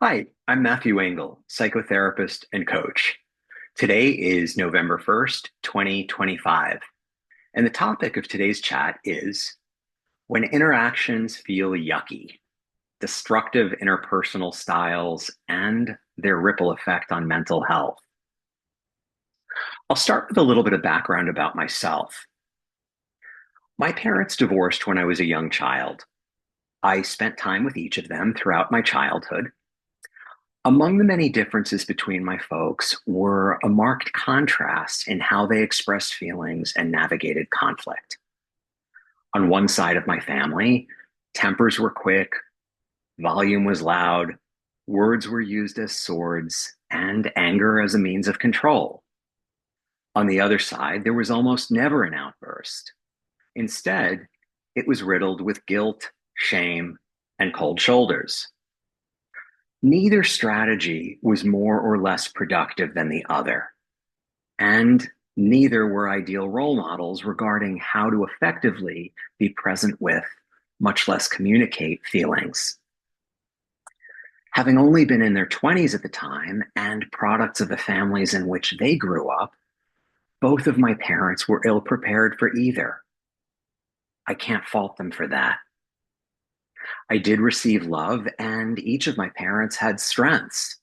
Hi, I'm Matthew Engel, psychotherapist and coach. Today is November 1st, 2025, and the topic of today's chat is when interactions feel yucky, destructive interpersonal styles, and their ripple effect on mental health. I'll start with a little bit of background about myself. My parents divorced when I was a young child. I spent time with each of them throughout my childhood. Among the many differences between my folks were a marked contrast in how they expressed feelings and navigated conflict. On one side of my family, tempers were quick, volume was loud, words were used as swords, and anger as a means of control. On the other side, there was almost never an outburst. Instead, it was riddled with guilt, shame, and cold shoulders. Neither strategy was more or less productive than the other, and neither were ideal role models regarding how to effectively be present with, much less communicate, feelings. Having only been in their 20s at the time and products of the families in which they grew up, both of my parents were ill prepared for either. I can't fault them for that. I did receive love, and each of my parents had strengths.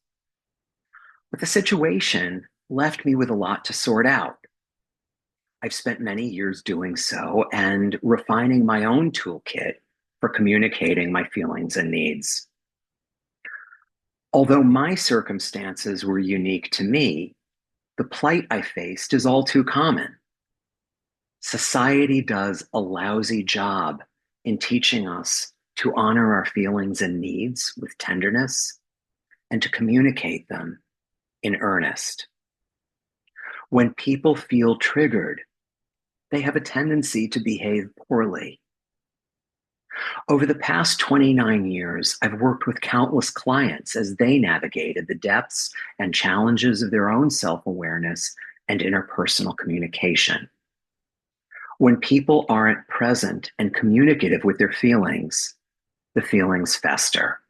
But the situation left me with a lot to sort out. I've spent many years doing so and refining my own toolkit for communicating my feelings and needs. Although my circumstances were unique to me, the plight I faced is all too common. Society does a lousy job in teaching us to honor our feelings and needs with tenderness and to communicate them in earnest. When people feel triggered, they have a tendency to behave poorly. Over the past 29 years, I've worked with countless clients as they navigated the depths and challenges of their own self-awareness and interpersonal communication. When people aren't present and communicative with their feelings, the feelings fester.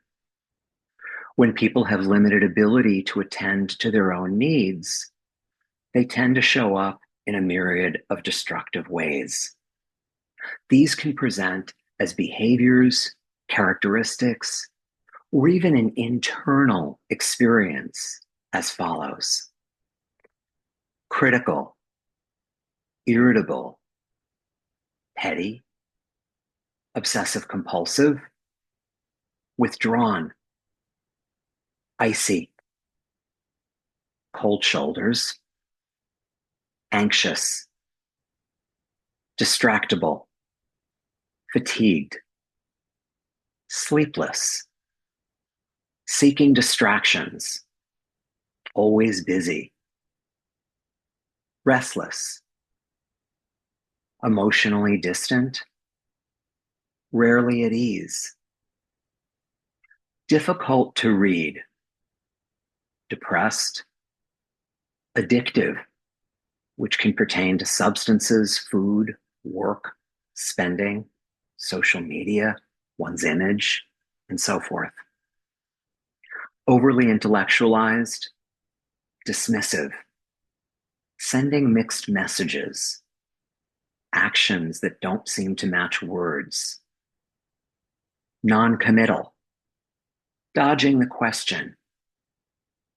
When people have limited ability to attend to their own needs, they tend to show up in a myriad of destructive ways. These can present as behaviors, characteristics, or even an internal experience as follows: critical, irritable, petty, obsessive compulsive, withdrawn, icy, cold shoulders, anxious, distractible, fatigued, sleepless, seeking distractions, always busy, restless, emotionally distant, rarely at ease, difficult to read, depressed, addictive, which can pertain to substances, food, work, spending, social media, one's image, and so forth. Overly intellectualized, dismissive, sending mixed messages, actions that don't seem to match words, non-committal, dodging the question,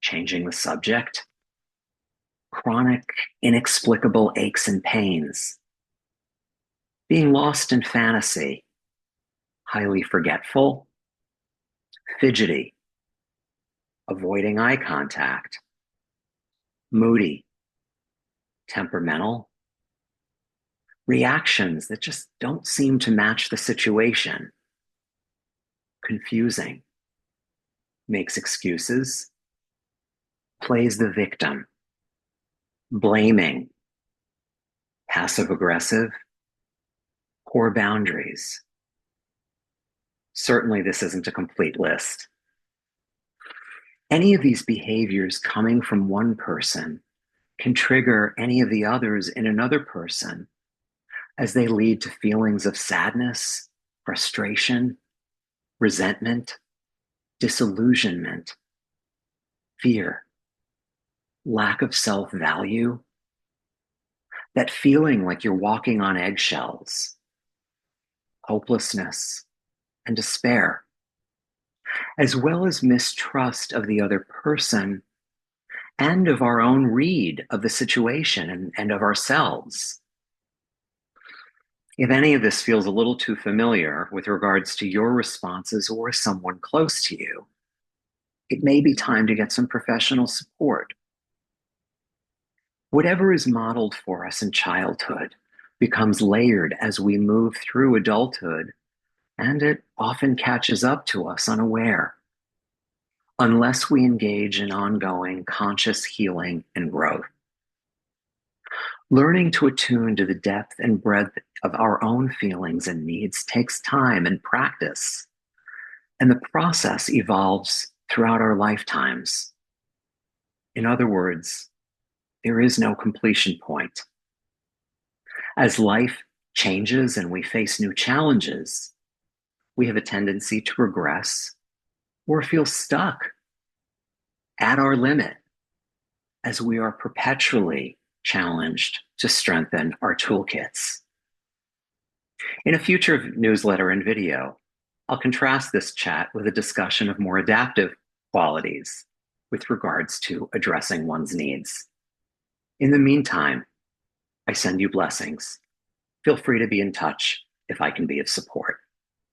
changing the subject, chronic, inexplicable aches and pains, being lost in fantasy, highly forgetful, fidgety, avoiding eye contact, moody, temperamental, reactions that just don't seem to match the situation, confusing, makes excuses, plays the victim, blaming, passive aggressive, poor boundaries. Certainly, this isn't a complete list. Any of these behaviors coming from one person can trigger any of the others in another person as they lead to feelings of sadness, frustration, resentment, disillusionment, fear, lack of self-value, that feeling like you're walking on eggshells, hopelessness, and despair, as well as mistrust of the other person and of our own read of the situation and of ourselves. If any of this feels a little too familiar with regards to your responses or someone close to you, it may be time to get some professional support. Whatever is modeled for us in childhood becomes layered as we move through adulthood, and it often catches up to us unaware, unless we engage in ongoing conscious healing and growth. Learning to attune to the depth and breadth of our own feelings and needs takes time and practice, and the process evolves throughout our lifetimes. In other words, there is no completion point. As life changes and we face new challenges, we have a tendency to regress or feel stuck at our limit as we are perpetually challenged to strengthen our toolkits. In a future newsletter and video, I'll contrast this chat with a discussion of more adaptive qualities with regards to addressing one's needs. In the meantime, I send you blessings. Feel free to be in touch if I can be of support.